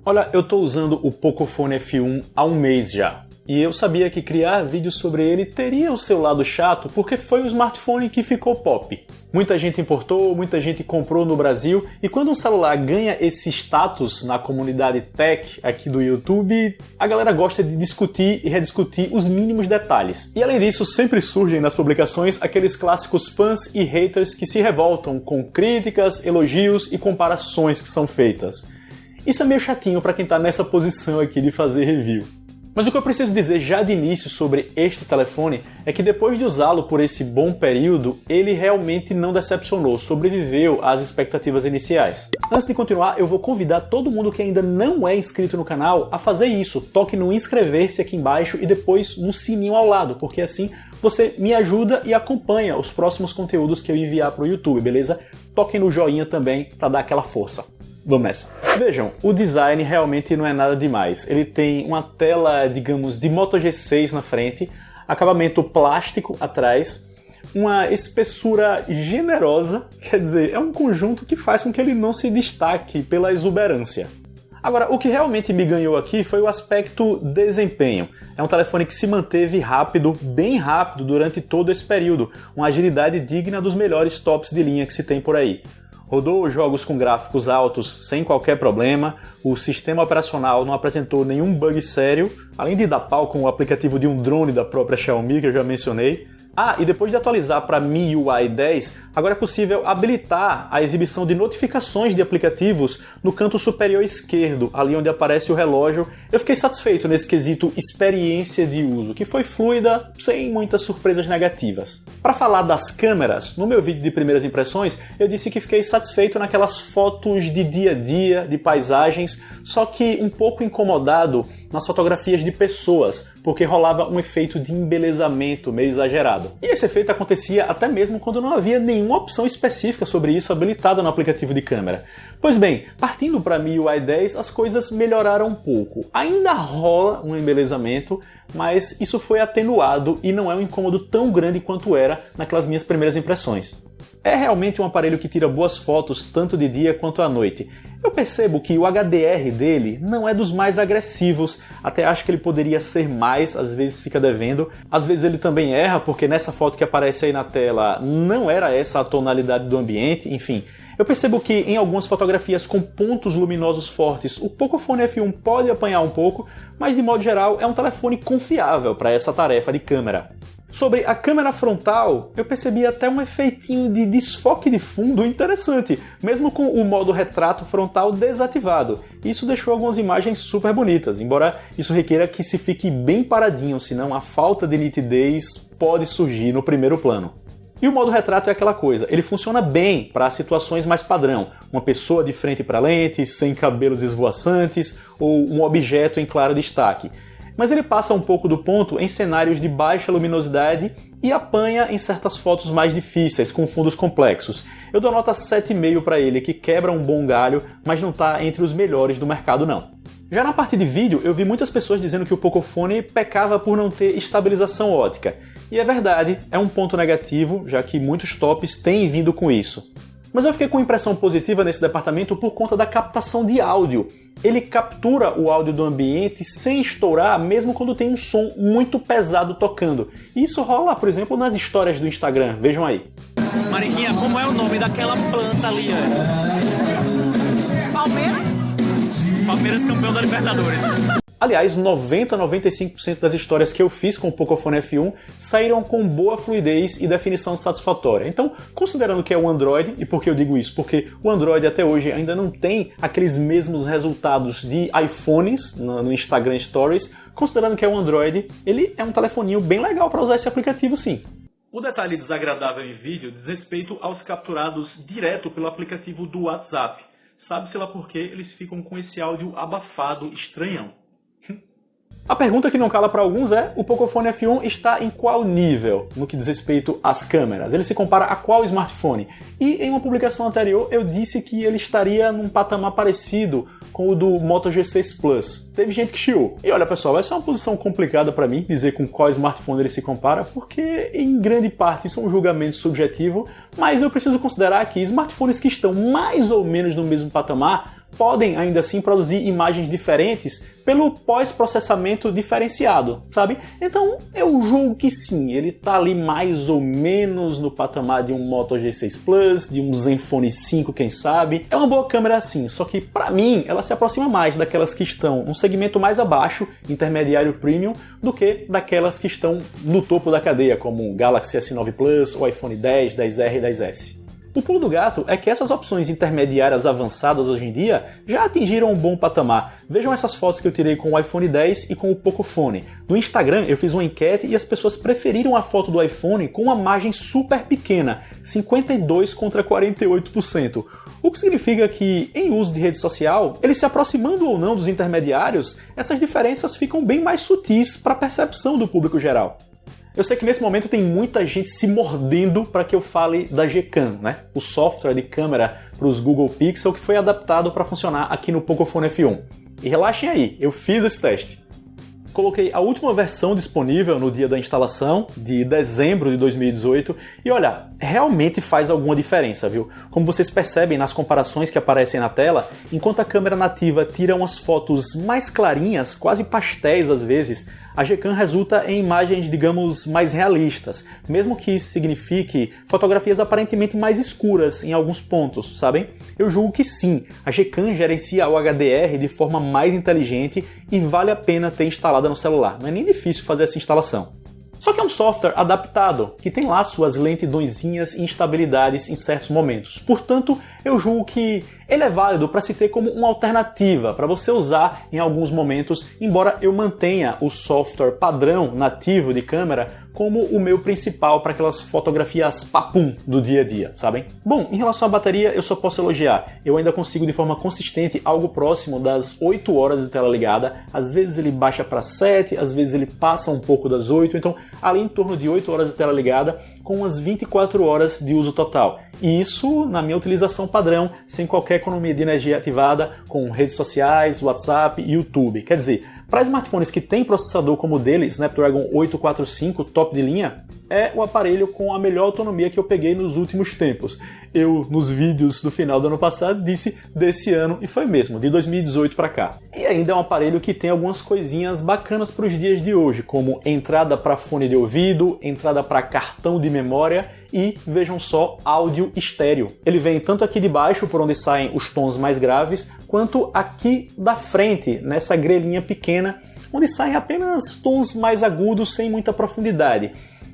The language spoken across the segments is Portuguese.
Olha, eu tô usando o Pocophone F1 há um mês já. E eu sabia que criar vídeos sobre ele teria o seu lado chato, porque foi o smartphone que ficou pop. Muita gente importou, muita gente comprou no Brasil, e quando um celular ganha esse status na comunidade tech aqui do YouTube, a galera gosta de discutir e rediscutir os mínimos detalhes. E além disso, sempre surgem nas publicações aqueles clássicos fãs e haters que se revoltam com críticas, elogios e comparações que são feitas. Isso é meio chatinho para quem tá nessa posição aqui de fazer review. Mas o que eu preciso dizer já de início sobre este telefone é que depois de usá-lo por esse bom período, ele realmente não decepcionou, sobreviveu às expectativas iniciais. Antes de continuar, eu vou convidar todo mundo que ainda não é inscrito no canal a fazer isso. Toque no inscrever-se aqui embaixo e depois no sininho ao lado, porque assim você me ajuda e acompanha os próximos conteúdos que eu enviar para o YouTube, beleza? Toque no joinha também para dar aquela força. Vamos nessa. Vejam, o design realmente não é nada demais. Ele tem uma tela, digamos, de Moto G6 na frente, acabamento plástico atrás, uma espessura generosa, quer dizer, é um conjunto que faz com que ele não se destaque pela exuberância. Agora, o que realmente me ganhou aqui foi o aspecto desempenho. É um telefone que se manteve rápido, bem rápido, durante todo esse período, uma agilidade digna dos melhores tops de linha que se tem por aí. Rodou jogos com gráficos altos sem qualquer problema, o sistema operacional não apresentou nenhum bug sério, além de dar pau com o aplicativo de um drone da própria Xiaomi, que eu já mencionei. Ah, e depois de atualizar para MIUI 10, agora é possível habilitar a exibição de notificações de aplicativos no canto superior esquerdo, ali onde aparece o relógio. Eu fiquei satisfeito nesse quesito experiência de uso, que foi fluida, sem muitas surpresas negativas. Para falar das câmeras, no meu vídeo de primeiras impressões, eu disse que fiquei satisfeito naquelas fotos de dia a dia, de paisagens, só que um pouco incomodado nas fotografias de pessoas, porque rolava um efeito de embelezamento meio exagerado. E esse efeito acontecia até mesmo quando não havia nenhuma opção específica sobre isso habilitada no aplicativo de câmera. Pois bem, partindo para MIUI 10, as coisas melhoraram um pouco. Ainda rola um embelezamento, mas isso foi atenuado e não é um incômodo tão grande quanto era naquelas minhas primeiras impressões. É realmente um aparelho que tira boas fotos tanto de dia quanto à noite. Eu percebo que o HDR dele não é dos mais agressivos, até acho que ele poderia ser mais, às vezes fica devendo. Às vezes ele também erra, porque nessa foto que aparece aí na tela não era essa a tonalidade do ambiente, enfim. Eu percebo que em algumas fotografias com pontos luminosos fortes, o Pocophone F1 pode apanhar um pouco, mas de modo geral é um telefone confiável para essa tarefa de câmera. Sobre a câmera frontal, eu percebi até um efeitinho de desfoque de fundo interessante, mesmo com o modo retrato frontal desativado. Isso deixou algumas imagens super bonitas, embora isso requeira que se fique bem paradinho, senão a falta de nitidez pode surgir no primeiro plano. E o modo retrato é aquela coisa, ele funciona bem para situações mais padrão, uma pessoa de frente para a lente, sem cabelos esvoaçantes ou um objeto em claro destaque. Mas ele passa um pouco do ponto em cenários de baixa luminosidade e apanha em certas fotos mais difíceis, com fundos complexos. Eu dou nota 7,5 para ele, que quebra um bom galho, mas não está entre os melhores do mercado não. Já na parte de vídeo, eu vi muitas pessoas dizendo que o Pocophone pecava por não ter estabilização ótica. E é verdade, é um ponto negativo, já que muitos tops têm vindo com isso. Mas eu fiquei com impressão positiva nesse departamento por conta da captação de áudio. Ele captura o áudio do ambiente sem estourar, mesmo quando tem um som muito pesado tocando. E isso rola, por exemplo, nas histórias do Instagram. Vejam aí. Mariquinha, como é o nome daquela planta ali? Palmeiras? Palmeiras campeão da Libertadores. Aliás, 90-95% das histórias que eu fiz com o Pocophone F1 saíram com boa fluidez e definição satisfatória. Então, considerando que é o Android, e por que eu digo isso? Porque o Android até hoje ainda não tem aqueles mesmos resultados de iPhones no Instagram Stories, considerando que é o Android, ele é um telefoninho bem legal para usar esse aplicativo sim. O detalhe desagradável em vídeo diz respeito aos capturados direto pelo aplicativo do WhatsApp. Sabe-se lá por que eles ficam com esse áudio abafado, estranhão. A pergunta que não cala para alguns é: o Pocophone F1 está em qual nível no que diz respeito às câmeras? Ele se compara a qual smartphone? E em uma publicação anterior eu disse que ele estaria num patamar parecido com o do Moto G6 Plus. Teve gente que chiou. E olha pessoal, essa é uma posição complicada para mim, dizer com qual smartphone ele se compara, porque em grande parte isso é um julgamento subjetivo, mas eu preciso considerar que smartphones que estão mais ou menos no mesmo patamar podem ainda assim produzir imagens diferentes pelo pós-processamento diferenciado, sabe? Então eu julgo que sim, ele tá ali mais ou menos no patamar de um Moto G6 Plus, de um Zenfone 5, quem sabe. É uma boa câmera sim, só que pra mim ela se aproxima mais daquelas que estão num segmento mais abaixo, intermediário premium, do que daquelas que estão no topo da cadeia, como o Galaxy S9 Plus, o iPhone 10, 10R e 10S. O pulo do gato é que essas opções intermediárias avançadas hoje em dia já atingiram um bom patamar. Vejam essas fotos que eu tirei com o iPhone 10 e com o Pocophone. No Instagram eu fiz uma enquete e as pessoas preferiram a foto do iPhone com uma margem super pequena, 52 contra 48%. O que significa que, em uso de rede social, ele se aproximando ou não dos intermediários, essas diferenças ficam bem mais sutis para a percepção do público geral. Eu sei que nesse momento tem muita gente se mordendo para que eu fale da Gcam, né? O software de câmera para os Google Pixel que foi adaptado para funcionar aqui no Pocophone F1. E relaxem aí, eu fiz esse teste. Coloquei a última versão disponível no dia da instalação, de dezembro de 2018, e olha, realmente faz alguma diferença, viu? Como vocês percebem nas comparações que aparecem na tela, enquanto a câmera nativa tira umas fotos mais clarinhas, quase pastéis às vezes, a Gcam resulta em imagens, digamos, mais realistas, mesmo que isso signifique fotografias aparentemente mais escuras em alguns pontos, sabem? Eu julgo que sim, a Gcam gerencia o HDR de forma mais inteligente e vale a pena ter instalada no celular, não é nem difícil fazer essa instalação. Só que é um software adaptado, que tem lá suas lentidõezinhas e instabilidades em certos momentos. Portanto, eu julgo que ele é válido para se ter como uma alternativa para você usar em alguns momentos, embora eu mantenha o software padrão nativo de câmera como o meu principal para aquelas fotografias papum do dia a dia, sabem? Bom, em relação à bateria, eu só posso elogiar. Eu ainda consigo de forma consistente algo próximo das 8 horas de tela ligada. Às vezes ele baixa para 7, às vezes ele passa um pouco das 8, então ali em torno de 8 horas de tela ligada com umas 24 horas de uso total. E isso na minha utilização padrão, sem qualquer economia de energia ativada, com redes sociais, WhatsApp e YouTube. Quer dizer, para smartphones que têm processador como o dele, Snapdragon 845, top de linha, é o aparelho com a melhor autonomia que eu peguei nos últimos tempos. Eu, nos vídeos do final do ano passado, disse desse ano, e foi mesmo, de 2018 para cá. E ainda é um aparelho que tem algumas coisinhas bacanas para os dias de hoje, como entrada para fone de ouvido, entrada para cartão de memória e, vejam só, áudio estéreo. Ele vem tanto aqui de baixo, por onde saem os tons mais graves, quanto aqui da frente, nessa grelhinha pequena, onde saem apenas tons mais agudos sem muita profundidade.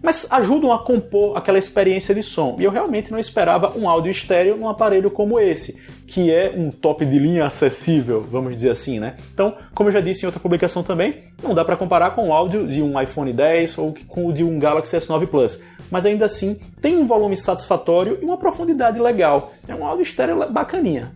Mas ajudam a compor aquela experiência de som. E eu realmente não esperava um áudio estéreo num aparelho como esse, que é um top de linha acessível, vamos dizer assim, né? Então, como eu já disse em outra publicação também, não dá para comparar com o áudio de um iPhone 10 ou com o de um Galaxy S9 Plus. Mas ainda assim, tem um volume satisfatório e uma profundidade legal. É um áudio estéreo bacaninha.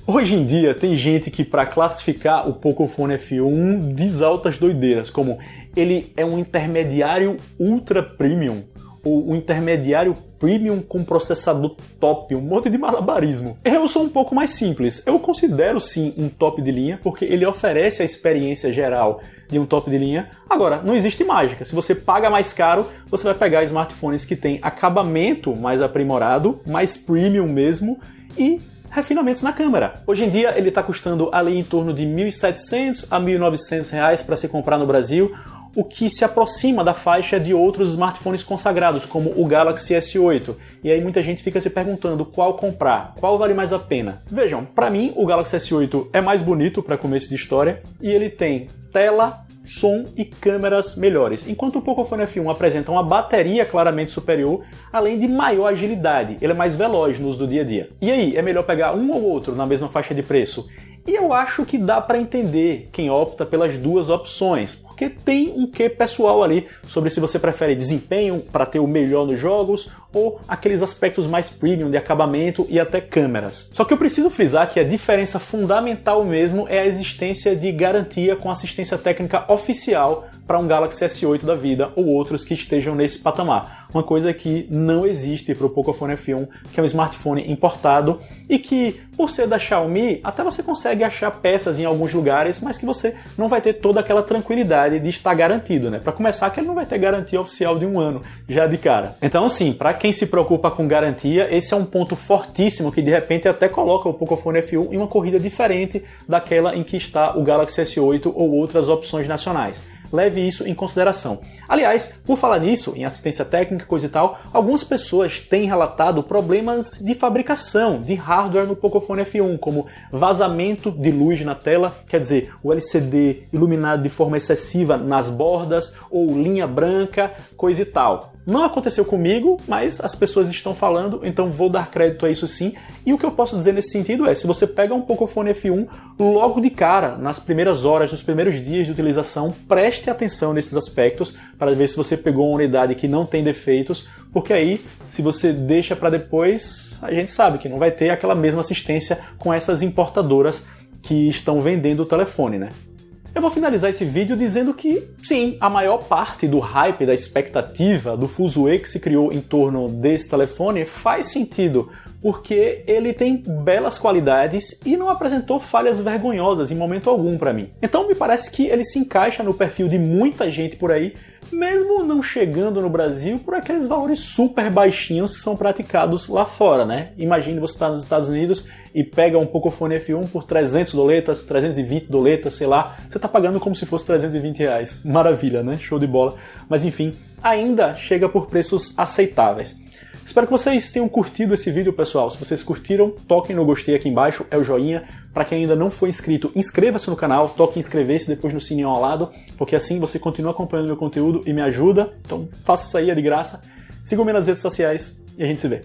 Hoje em dia tem gente que para classificar o Pocophone F1 diz altas doideiras, como ele é um intermediário ultra premium, ou um intermediário premium com processador top, um monte de malabarismo. Eu sou um pouco mais simples, eu considero sim um top de linha, porque ele oferece a experiência geral de um top de linha. Agora, não existe mágica, se você paga mais caro, você vai pegar smartphones que têm acabamento mais aprimorado, mais premium mesmo, e refinamentos na câmera. Hoje em dia ele está custando ali em torno de R$ 1.700 a R$ 1.900 para se comprar no Brasil, o que se aproxima da faixa de outros smartphones consagrados, como o Galaxy S8. E aí muita gente fica se perguntando qual comprar, qual vale mais a pena. Vejam, para mim o Galaxy S8 é mais bonito para começo de história e ele tem tela, som e câmeras melhores, enquanto o Pocophone F1 apresenta uma bateria claramente superior, além de maior agilidade. Ele é mais veloz no uso do dia a dia. E aí, é melhor pegar um ou outro na mesma faixa de preço? E eu acho que dá para entender quem opta pelas duas opções, porque tem um quê pessoal ali sobre se você prefere desempenho para ter o melhor nos jogos ou aqueles aspectos mais premium de acabamento e até câmeras. Só que eu preciso frisar que a diferença fundamental mesmo é a existência de garantia com assistência técnica oficial para um Galaxy S8 da vida ou outros que estejam nesse patamar. Uma coisa que não existe para o Pocophone F1, que é um smartphone importado e que, por ser da Xiaomi, até você consegue achar peças em alguns lugares, mas que você não vai ter toda aquela tranquilidade possibilidade de estar garantido, né? Para começar, que ele não vai ter garantia oficial de 1 ano, já de cara. Então, assim, para quem se preocupa com garantia, esse é um ponto fortíssimo que de repente até coloca o Pocophone F1 em uma corrida diferente daquela em que está o Galaxy S8 ou outras opções nacionais. Leve isso em consideração. Aliás, por falar nisso, em assistência técnica, coisa e tal, algumas pessoas têm relatado problemas de fabricação de hardware no Pocophone F1, como vazamento de luz na tela, quer dizer, o LCD iluminado de forma excessiva nas bordas, ou linha branca, coisa e tal. Não aconteceu comigo, mas as pessoas estão falando, então vou dar crédito a isso sim. E o que eu posso dizer nesse sentido é, se você pega um Pocophone F1, logo de cara, nas primeiras horas, nos primeiros dias de utilização, preste atenção nesses aspectos para ver se você pegou uma unidade que não tem defeitos, porque aí, se você deixa para depois, a gente sabe que não vai ter aquela mesma assistência com essas importadoras que estão vendendo o telefone, né? Eu vou finalizar esse vídeo dizendo que, sim, a maior parte do hype, da expectativa, do fuzuê que se criou em torno desse telefone faz sentido, porque ele tem belas qualidades e não apresentou falhas vergonhosas em momento algum para mim. Então me parece que ele se encaixa no perfil de muita gente por aí, mesmo não chegando no Brasil por aqueles valores super baixinhos que são praticados lá fora, né? Imagine você estar nos Estados Unidos e pega um Pocophone F1 por 300 doletas, 320 doletas, sei lá, você tá pagando como se fosse 320 reais. Maravilha, né? Show de bola. Mas enfim, ainda chega por preços aceitáveis. Espero que vocês tenham curtido esse vídeo, pessoal. Se vocês curtiram, toquem no gostei aqui embaixo, é o joinha. Para quem ainda não foi inscrito, inscreva-se no canal, toque em inscrever-se, depois no sininho ao lado, porque assim você continua acompanhando meu conteúdo e me ajuda. Então faça isso aí, é de graça. Sigam-me nas redes sociais e a gente se vê.